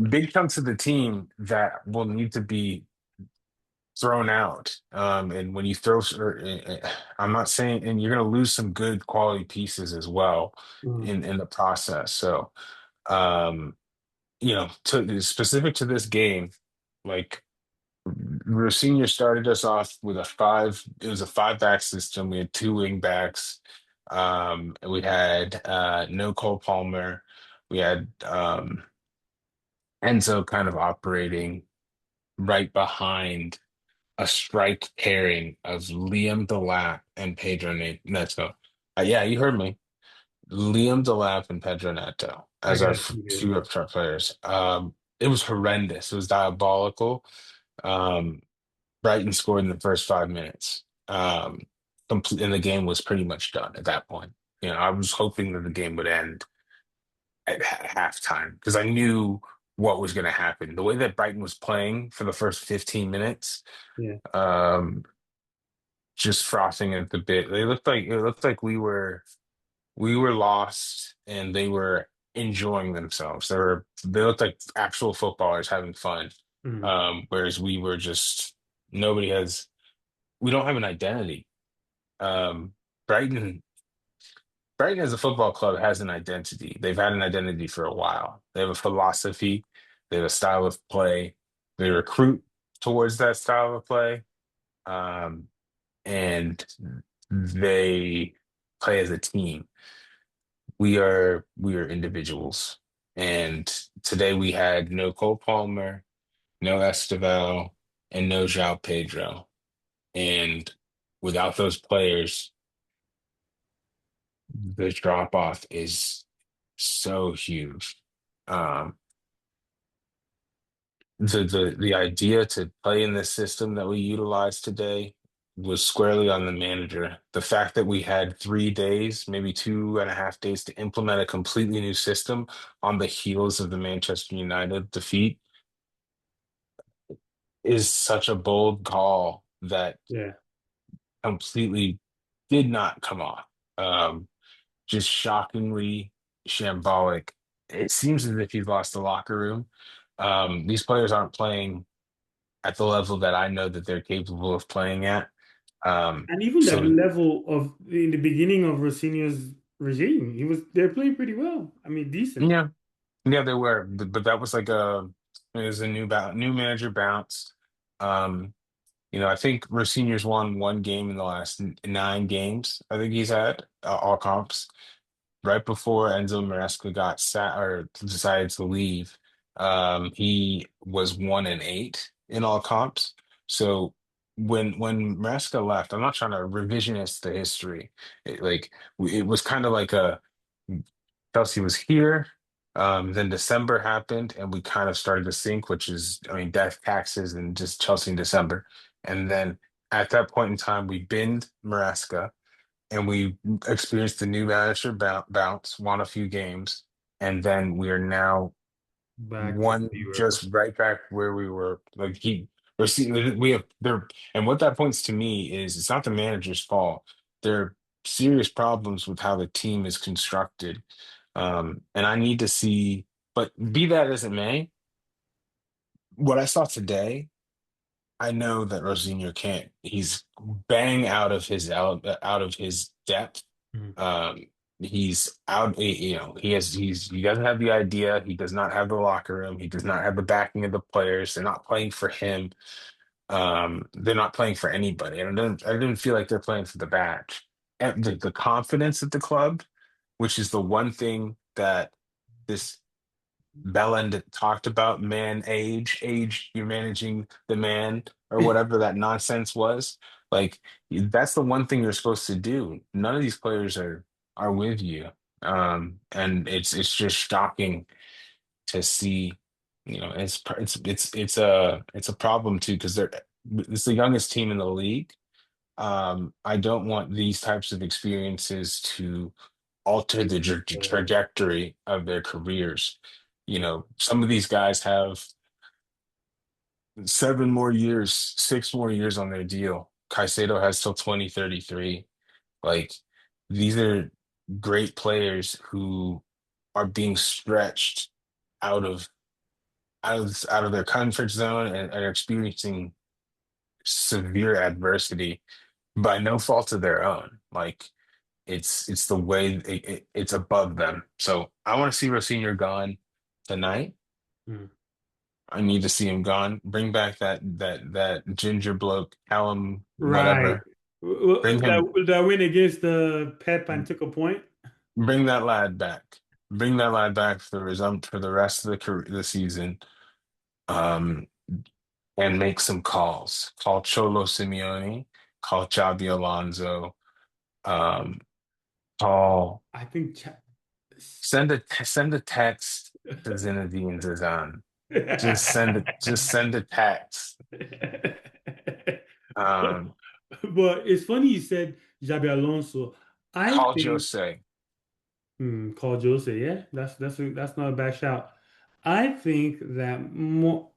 S2: big chunks of the team that will need to be thrown out. And when you I'm not saying, and you're going to lose some good quality pieces as well
S1: Mm.
S2: in the process. So, um, to specific to this game, like Senior started us off with a five. It was a five-back system. We had two wing backs. And we had no Cole Palmer. We had Enzo kind of operating right behind a strike pairing of Liam Delap and Pedro Neto. Yeah, you heard me. Liam Delap and Pedro Neto
S1: I
S2: as our
S1: guess you did,
S2: two
S1: yeah.
S2: up front players. It was horrendous. It was diabolical. Um, Brighton scored in the first 5 minutes. And the game was pretty much done at that point. I was hoping that the game would end at halftime because I knew what was going to happen. The way that Brighton was playing for the first 15 minutes,
S1: Yeah.
S2: um, just frothing at the bit. It looked like we were lost and they were enjoying themselves. They looked like actual footballers having fun.
S1: Mm.
S2: Whereas nobody has we don't have an identity. Um, Brighton Brighton as a football club has an identity. They've had an identity for a while. They have a philosophy, they have a style of play. They recruit towards that style of play. Um, and they play as a team. We are individuals. And today we had no Cole Palmer, no Esteval, and no João Pedro. And without those players, the drop off is so huge. Um, the idea to play in this system that we utilize today was squarely on the manager. The fact that we had 3 days, maybe 2.5 days, to implement a completely new system on the heels of the Manchester United defeat is such a bold call that
S1: Yeah.
S2: completely did not come off. Just shockingly shambolic. It seems as if he's lost the locker room. These players aren't playing at the level that I know that they're capable of playing at.
S1: And even that
S2: So
S1: level of in the beginning of Rosinha's regime, they're playing pretty well. I mean, decent.
S2: yeah, yeah, they were, but that was like it was a new manager bounce. Um, I think Rosinha's won one game in the last 9 games. I think he's had all comps. Right before Enzo Maresca got sat or decided to leave, he was 1-8 in all comps. So when Maresca left, I'm not trying to revisionist the history. It was kind of like a Chelsea was here. Then December happened, and we kind of started to sink, which is, I mean, death, taxes, and just Chelsea in December. And then at that point in time, we binned Maresca and we experienced the new manager bounce, won a few games, and then we are now
S1: Back to
S2: one
S1: zero.
S2: just right back where we were. Like we're seeing, we have there, and what that points to me is it's not the manager's fault. There are serious problems with how the team is constructed, and I need to see. But be that as it may, what I saw today. I know that Rosinho can't. He's bang out of his depth.
S1: Mhm.
S2: Um, he's out. He doesn't have the idea. He does not have the locker room. He does not have the backing of the players. They're not playing for him. They're not playing for anybody. And I didn't feel like they're playing for the badge. And the confidence at the club, which is the one thing that this Belland talked about age, you're managing the man or whatever that nonsense was. Like that's the one thing you're supposed to do. None of these players are with you. And it's just shocking to see, it's a problem too because it's the youngest team in the league. I don't want these types of experiences to alter the
S1: Uh,
S2: trajectory of their careers. Some of these guys have 7 more years, 6 more years on their deal. Caicedo has till 2033. Like these are great players who are being stretched out of out of their comfort zone and are experiencing severe adversity by no fault of their own. Like it's the way it's above them. So I want to see Rosinho gone tonight.
S1: mm.
S2: I need to see him gone. Bring back that ginger bloke, Callum,
S1: Right.
S2: whatever. Bring him.
S1: That win against the Pep and took a point.
S2: Bring that lad back. Bring that lad back for the rest of the season. Um, and make some calls. Call Cholo Simeone. Call Xabi Alonso. Um, call.
S1: I think.
S2: Send a text to Zinedine Zidane. Just send a text. Um,
S1: But it's funny you said Xabi Alonso. I
S2: call
S1: think
S2: Jose.
S1: call Jose. Yeah, that's not a bad shout. I think that more.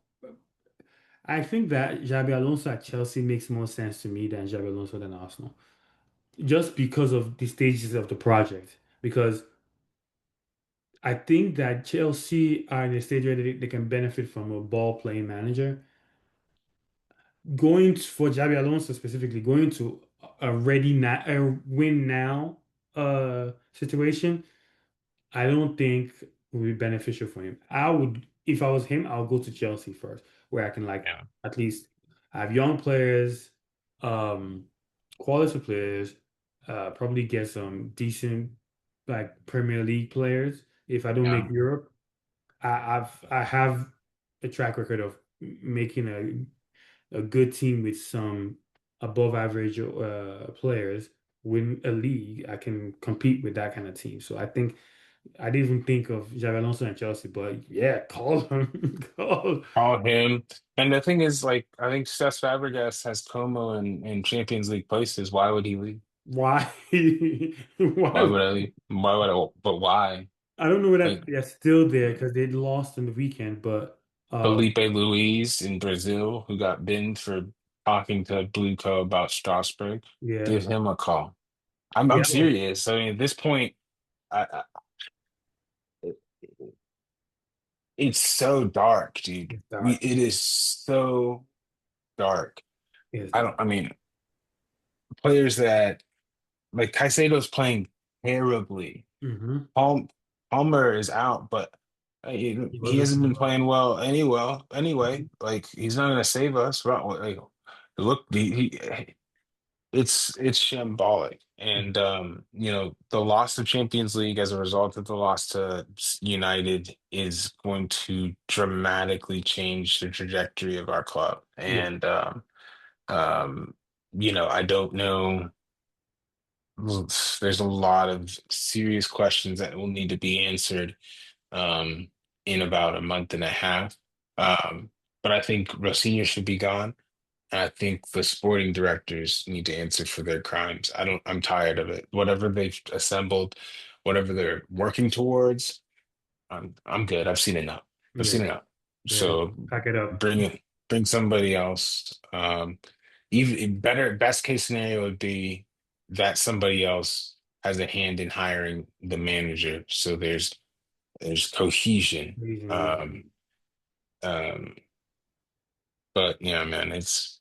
S1: I think that Xabi Alonso at Chelsea makes more sense to me than Xabi Alonso than Arsenal, just because of the stages of the project. Because I think that Chelsea are in a stage where they can benefit from a ball playing manager. For Xabi Alonso specifically, going to a ready now, a win now situation, I don't think would be beneficial for him. If I was him, I'll go to Chelsea first, where I can like
S2: Yeah.
S1: at least have young players, um, quality players, probably get some decent like Premier League players. If I don't make
S2: Yeah.
S1: Europe, I have a track record of making a good team with some. above average players win a league, I can compete with that kind of team. So I think I didn't even think of Xabi Alonso and Chelsea, but yeah, call him. Call.
S2: Call him. And the thing is, like, I think Cesc Fabregas has Como in Champions League places. Why would he leave?
S1: Why? Why
S2: Why would
S1: would
S2: I leave? Why would I? But why?
S1: I don't know
S2: Like
S1: that they're still there because they lost in the weekend, but
S2: Felipe Luis in Brazil, who got binned for talking to Blue Co about Strasbourg.
S1: yeah,
S2: Give him a call. I'm
S1: yeah, oh,
S2: serious. I mean, at this point, it- it's so dark, dude.
S1: it's dark.
S2: It is so dark.
S1: It's
S2: I
S1: dark.
S2: don't. I mean, players that like Caicedo's playing terribly.
S1: Hmm.
S2: Palmer is out, but
S1: He
S2: he
S1: wasn't
S2: hasn't
S1: playing
S2: been
S1: well.
S2: playing well anyway. Like he's not going to save us. Right? Like, look, it's shambolic, and
S1: Mhm.
S2: the loss of Champions League as a result of the loss to United is going to dramatically change the trajectory of our club,
S1: Yeah,
S2: and um, I don't know. There's a lot of serious questions that will need to be answered um, in about a month and a half. But I think Rosinha should be gone. And I think the sporting directors need to answer for their crimes. I'm tired of it. Whatever they've assembled, whatever they're working towards, I'm good. I've seen enough. I've
S1: yeah,
S2: seen enough.
S1: yeah.
S2: So
S1: Pack it up.
S2: bring it, bring somebody else. Even better, best case scenario would be that somebody else has a hand in hiring the manager. So there's cohesion.
S1: Yeah,
S2: Um, um, but yeah, man, it's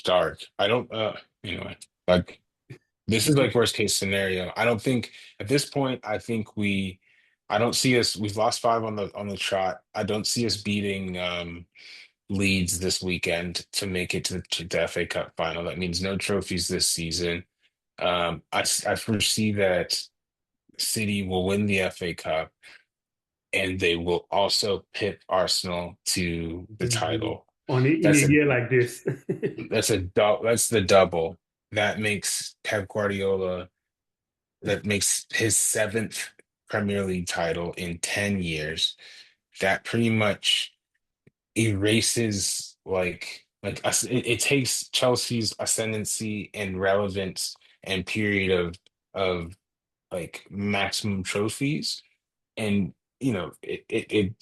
S2: dark. I don't anyway, like this is like worst case scenario. I don't think at this point, I don't see us, we've lost five on the trot. I don't see us beating Leeds this weekend to make it to the FA Cup final. That means no trophies this season. I foresee that City will win the FA Cup and they will also pit Arsenal to the title.
S1: on it in a
S2: That's a
S1: year like this.
S2: that's the double. That makes Pep Guardiola, that makes his seventh Premier League title in 10 years. That pretty much erases like us, it takes Chelsea's ascendancy and relevance and period of like maximum trophies, and it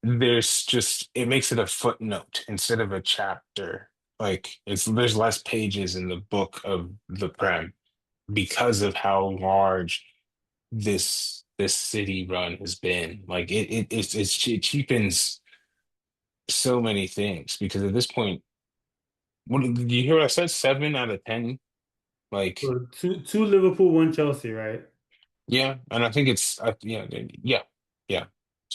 S2: there's just it makes it a footnote instead of a chapter. Like there's less pages in the book of the Prem because of how large this city run has been. Like it cheapens so many things because at this point, what did you hear what I said? 7 out of 10. Like,
S1: So two Liverpool, one Chelsea, right?
S2: yeah, and I think it's yeah.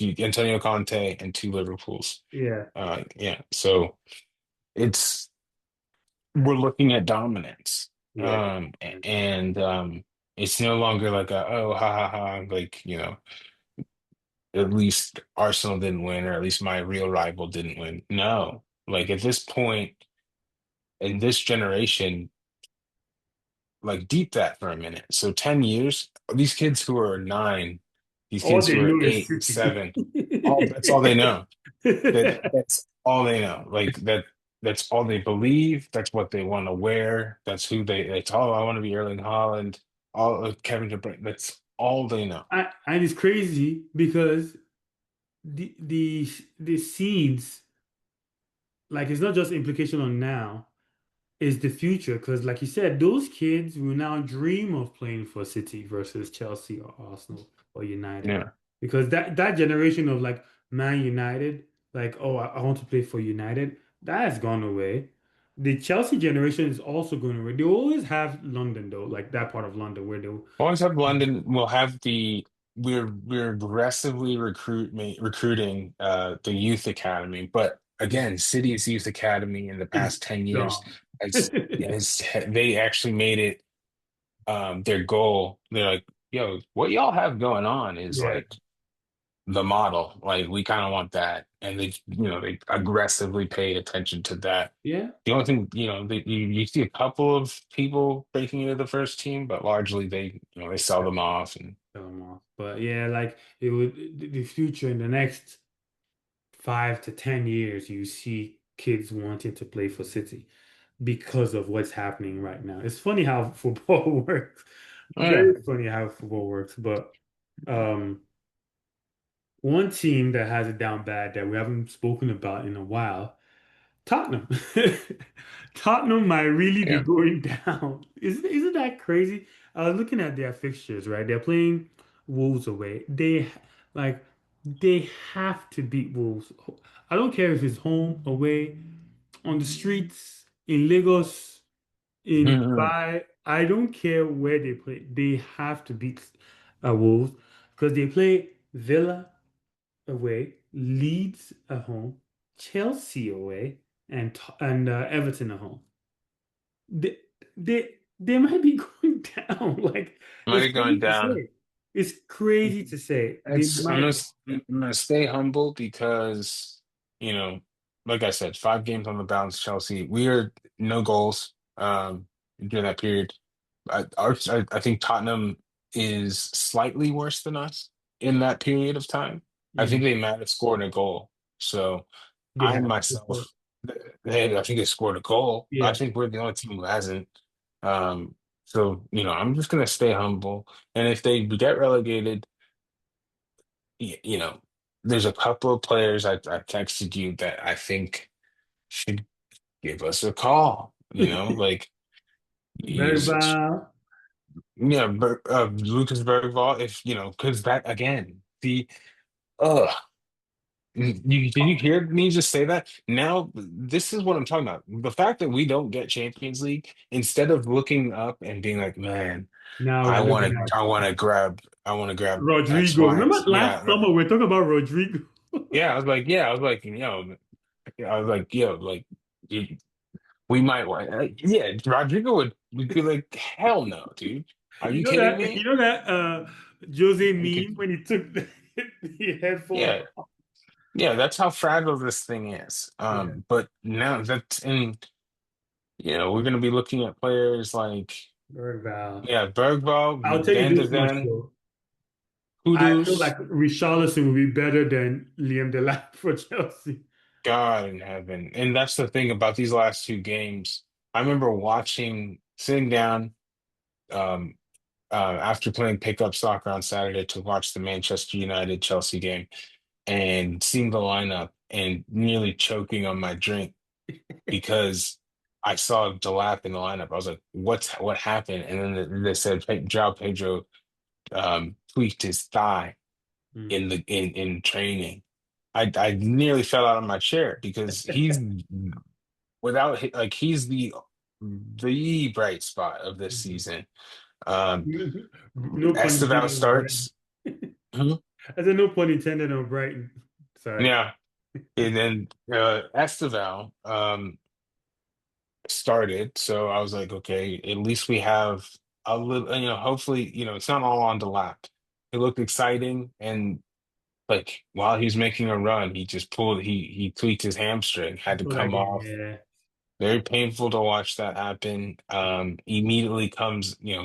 S2: Antonio Conte and two Liverpools.
S1: Yeah,
S2: Yeah. So it's we're looking at dominance.
S1: yeah.
S2: And it's no longer like a oh ha ha ha, like at least Arsenal didn't win, or at least my real rival didn't win. No. Like at this point in this generation, like deep that for a minute. So 10 years, these kids who are nine, these
S1: All
S2: kids
S1: they
S2: who are
S1: know is
S2: eight,
S1: City.
S2: seven, all that's all they know. That's all they know. Like that's all they believe. That's what they want to wear. That's all I want to be Erling Haaland, all of Kevin De Bruyne. That's all they know.
S1: And it's crazy because the seeds, like it's not just implication on now, is the future. Because like you said, those kids will now dream of playing for City versus Chelsea or Arsenal or United.
S2: Yeah.
S1: Because that generation of like Man United, like, oh, I want to play for United, that has gone away. The Chelsea generation is also going away. They always have London though, like that part of London where they'll
S2: Always have London. We'll have we're aggressively recruiting the youth academy, but again, City's youth academy in the
S1: it's
S2: past 10 years
S1: dumb.
S2: has they actually made it their goal. They're like, yo, what y'all have going on is
S1: Yeah.
S2: like the model. Like we kind of want that, and they aggressively paid attention to that.
S1: Yeah,
S2: The only thing, you see a couple of people breaking into the first team, but largely they sell them off, and
S1: sell them off. But yeah, like it would the future in the next 5 to 10 years, you see kids wanting to play for City because of what's happening right now. It's funny how football works.
S2: yeah,
S1: Very funny how football works. But um, one team that has it down bad that we haven't spoken about in a while, Tottenham. Tottenham might really be
S2: yeah.
S1: going down. Isn't that crazy? I was looking at their fixtures, right? They're playing Wolves away. Like they have to beat Wolves. I don't care if it's home, away, on the streets, in Lagos, in Dubai. I don't care where they play. They have to beat Wolves because they play Villa away, Leeds at home, Chelsea away, and Everton at home. They they might be going down. Like it's
S2: Might be going
S1: crazy to
S2: down.
S1: say. It's crazy to say. They
S2: It's
S1: might.
S2: I'm gonna stay humble because, you know, like I said, 5 games on the bounce, Chelsea. We are no goals during that period. I think Tottenham is slightly worse than us in that period of time. I think
S1: Mhm.
S2: they might have scored a goal. So
S1: They
S2: I
S1: have.
S2: myself, I think they scored a goal. I
S1: Yeah.
S2: think we're the only team who hasn't. Um, so, I'm just gonna stay humble. And if they get relegated, you know, there's a couple of players I texted you that I think should give us a call. Like
S1: Very
S2: he's
S1: bad.
S2: Lucas Bergvall. If because that again, the uh did you hear me just say that? Now this is what I'm talking about. The fact that we don't get Champions League, instead of looking up and being like, man,
S1: Now
S2: I
S1: we're
S2: want
S1: looking
S2: to,
S1: at
S2: I want to grab X,
S1: Rodrigo.
S2: Y, and
S1: Remember
S2: Z.
S1: last
S2: Yeah,
S1: summer we are talking about Rodrigo?
S2: yeah. I was like, yo, like you, we might want. Yeah, Rodrigo would be like, hell no, dude. Are
S1: You
S2: you
S1: know
S2: kidding
S1: that
S2: me?
S1: you know that Jose
S2: You could,
S1: meme when he took the headphones
S2: yeah,
S1: off?
S2: yeah. That's how fragile this thing is.
S1: Yeah.
S2: But now we're gonna be looking at players like,
S1: Very bad.
S2: yeah, Bergvall,
S1: I'll tell you
S2: Van de
S1: this much
S2: Ven,
S1: though. I feel
S2: Kudus,
S1: like Richarlison will be better than Liam Delap for Chelsea.
S2: God in heaven. And that's the thing about these last 2 games. I remember sitting down. Um, after playing pickup soccer on Saturday to watch the Manchester United Chelsea game and seeing the lineup and nearly choking on my drink because I saw Delap in the lineup. I was like, what happened? And then they said João Pedro tweaked his thigh
S1: Mm.
S2: in training. I nearly fell out of my chair because he's the bright spot of this season. Um,
S1: No pun
S2: Esteval
S1: intended on Brighton.
S2: starts. Mhm.
S1: I said no pun intended on Brighton. Sorry.
S2: Yeah. And then Esteval started. So I was like, okay, at least we have a little, hopefully, it's not all on the lap. It looked exciting. And like while he's making a run, he tweaked his hamstring,
S1: I
S2: had to
S1: feel like
S2: come off.
S1: yeah.
S2: Very painful to watch that happen. Immediately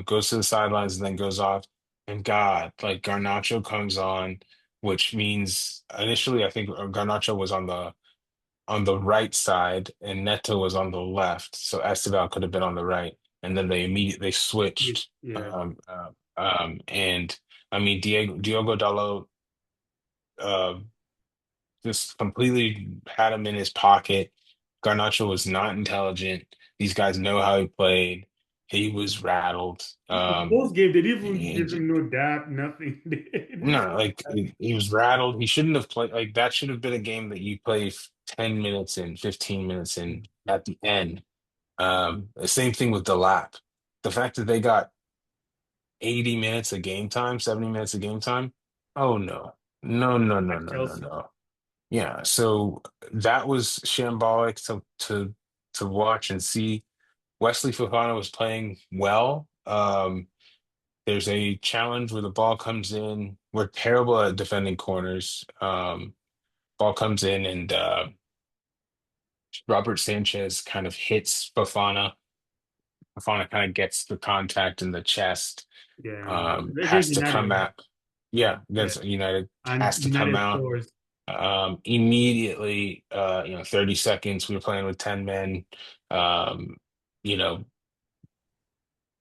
S2: goes to the sidelines and then goes off. And God, like Garnacho comes on, which means initially I think Garnacho was on the right side and Neto was on the left. So Esteban could have been on the right. And then they immediately switched.
S1: Yeah.
S2: And I mean Diogo Dalot uh, just completely had him in his pocket. Garnacho was not intelligent. These guys know how he played. He was rattled.
S1: Post game, they didn't even give
S2: He-
S1: him no dap, nothing.
S2: no, like he was rattled. He shouldn't have played. Like that should have been a game that you play 10 minutes in, 15 minutes in at the end. The same thing with the lap. The fact that they got 80 minutes of game time, 70 minutes of game time. Oh no. No, no, no,
S1: Like
S2: no, no,
S1: Chelsea.
S2: no. Yeah, so that was shambolic to watch and see. Wesley Fofana was playing well. There's a challenge where the ball comes in. we're terrible at defending corners. Ball comes in and Robert Sanchez kind of hits Fofana. Fofana kind of gets the contact in the chest.
S1: Yeah, against
S2: Has to
S1: United,
S2: come
S1: right?
S2: out. Yeah,
S1: Yeah,
S2: against United,
S1: and
S2: has to come
S1: United
S2: out
S1: scores.
S2: immediately. 30 seconds. We were playing with 10 men. Um, you know,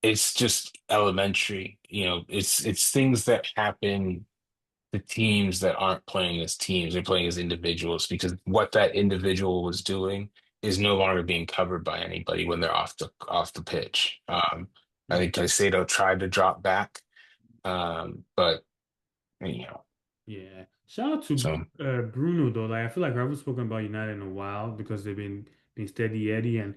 S2: it's just elementary. It's things that happen to teams that aren't playing as teams, they're playing as individuals because what that individual was doing is no longer being covered by anybody when they're off the pitch. I think Caicedo tried to drop back, but you know,
S1: Yeah. Shout out to
S2: so
S1: Bruno though. Like I feel like I haven't spoken about United in a while because they've been steady Eddie, and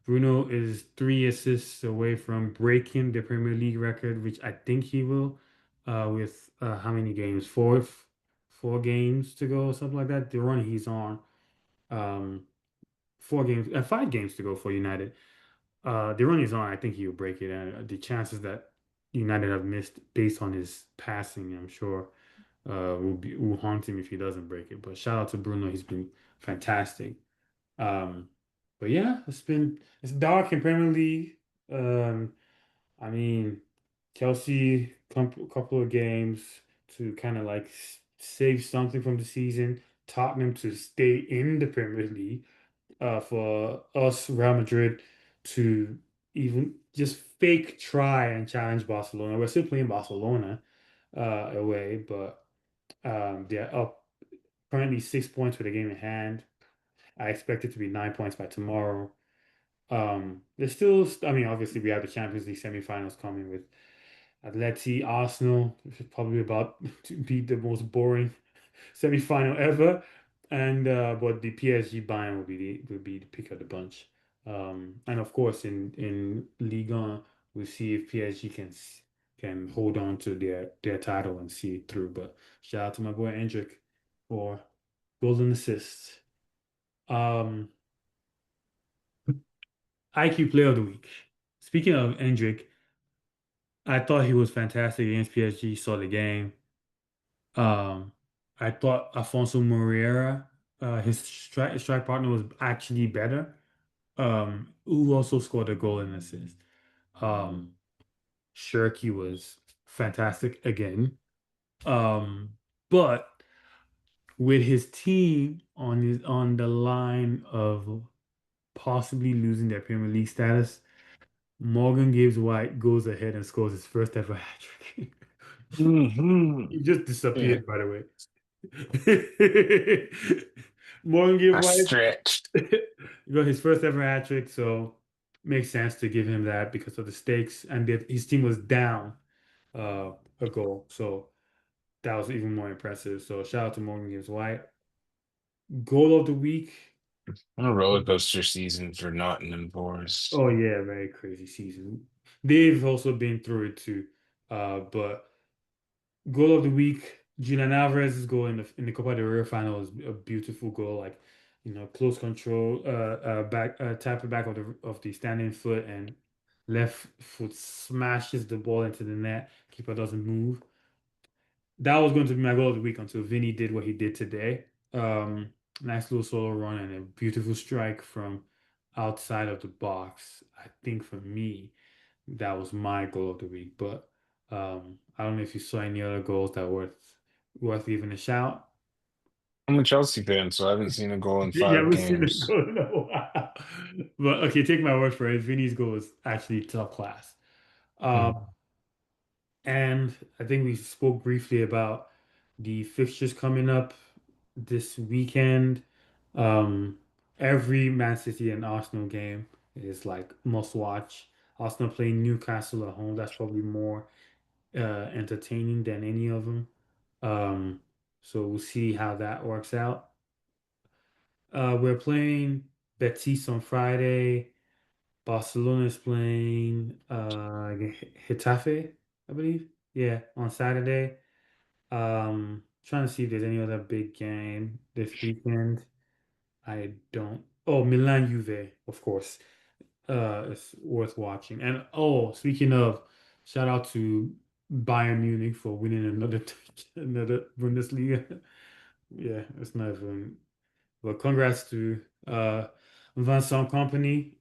S1: Bruno is 3 assists away from breaking the Premier League record, which I think he will. With how many games? Four games to go, something like that. The run he's on. Um, 4 games, 5 games to go for United. The run he's on, I think he'll break it. And the chances that United have missed based on his passing, I'm sure will haunt him if he doesn't break it. But shout out to Bruno, he's been fantastic. Um, but yeah, it's dark in Premier League. Um, I mean, Chelsea couple of games to kind of like save something from the season. Tottenham to stay in the Premier League. For us, Real Madrid to even just fake try and challenge Barcelona. We're still playing Barcelona away, but they're up currently 6 points with a game in hand. I expect it to be 9 points by tomorrow. There's still, I mean, obviously we have the Champions League semifinals coming with Atleti, Arsenal, which is probably about to be the most boring semifinal ever. And but the PSG Bayern will be the pick of the bunch. And of course in Ligue 1, we'll see if PSG can hold on to their title and see it through. But shout out to my boy Endrick for golden assist. Um, IQ Player of the Week. Speaking of Endrick, I thought he was fantastic against PSG. Saw the game. Um, I thought Afonso Moreira, his strike partner, was actually better. Who also scored a goal and assist. Um, Shirky was fantastic again. Um, but with his team on the line of possibly losing their Premier League status, Morgan Gibbs White goes ahead and scores his first ever hat trick.
S2: mhm.
S1: He just
S2: Yeah,
S1: disappeared, by the way. Morgan Gibbs
S2: I
S1: White
S2: stretched.
S1: got his first ever hat trick, so makes sense to give him that because of the stakes, and his team was down uh, a goal, so that was even more impressive. So shout out to Morgan Gibbs White. Goal of the week.
S2: A roller coaster season for Nottingham Forest.
S1: Oh yeah, very crazy season. They've also been through it too. But goal of the week, Julian Alvarez's goal in the Copa del Rey final was a beautiful goal, like close control, back tap it back of the standing foot and left foot smashes the ball into the net. Keeper doesn't move. That was going to be my goal of the week until Vinny did what he did today. Nice little solo run and a beautiful strike from outside of the box. I think for me, that was my goal of the week. But I don't know if you saw any other goals that were worth even a shout.
S2: I'm a Chelsea fan, so I haven't seen a goal in
S1: You
S2: five
S1: haven't seen the
S2: games.
S1: goal in a while. But okay, take my word for it. Vinny's goal is actually top class. Um,
S2: Hmm.
S1: and I think we spoke briefly about the fixtures coming up this weekend. Um, every Man City and Arsenal game is like must watch. Arsenal playing Newcastle at home. That's probably more entertaining than any of them. Um, so we'll see how that works out. We're playing Betis on Friday. Barcelona is playing Getafe, I believe. Yeah, on Saturday. Trying to see if there's any other big game this weekend. I don't. Oh, Milan Juve, of course. It's worth watching. And oh, speaking of, shout out to Bayern Munich for winning another another Bundesliga. Yeah, it's not even. But congrats to Vincent Company.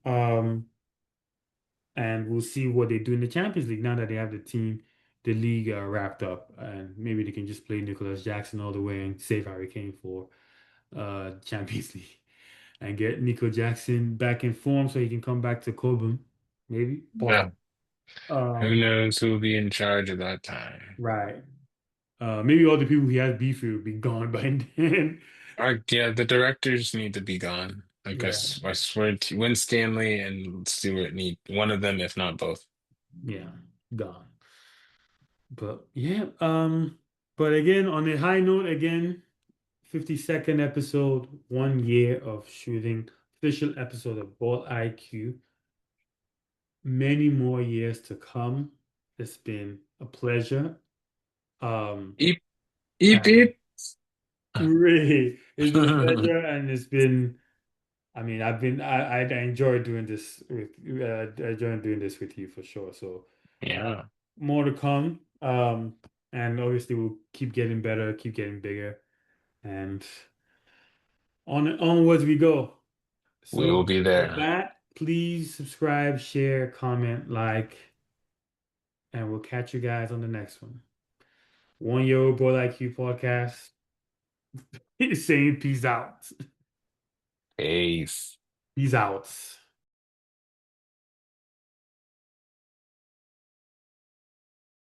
S1: And we'll see what they do in the Champions League now that they have the league wrapped up, and maybe they can just play Nicholas Jackson all the way and save Harry Kane for Champions League and get Nico Jackson back in form so he can come back to Cobham, maybe
S2: Yeah.
S1: possible.
S2: Who
S1: Um,
S2: knows who will be in charge at that time?
S1: right. Maybe all the people he has beef with will be gone by then.
S2: Yeah, the directors need to be gone. Like
S1: Yeah,
S2: I swear to Win Stanley and Stewart need one of them, if not both.
S1: yeah, gone. But yeah, but again, on a high note, again, 52nd episode, 1 year of shooting, official episode of Ball IQ. Many more years to come. It's been a pleasure. Um,
S2: Eep, eep,
S1: and
S2: eep.
S1: really, it's been a pleasure, and it's been. I mean, I enjoy doing this with I enjoy doing this with you for sure. So, uh,
S2: Yeah,
S1: more to come. And obviously we'll keep getting better, keep getting bigger, and onwards we go.
S2: we will
S1: So
S2: be
S1: with
S2: there.
S1: that, please subscribe, share, comment, like, and we'll catch you guys on the next one. 1 Year Old Boy Like You podcast. Saying peace out.
S2: Peace.
S1: Peace out.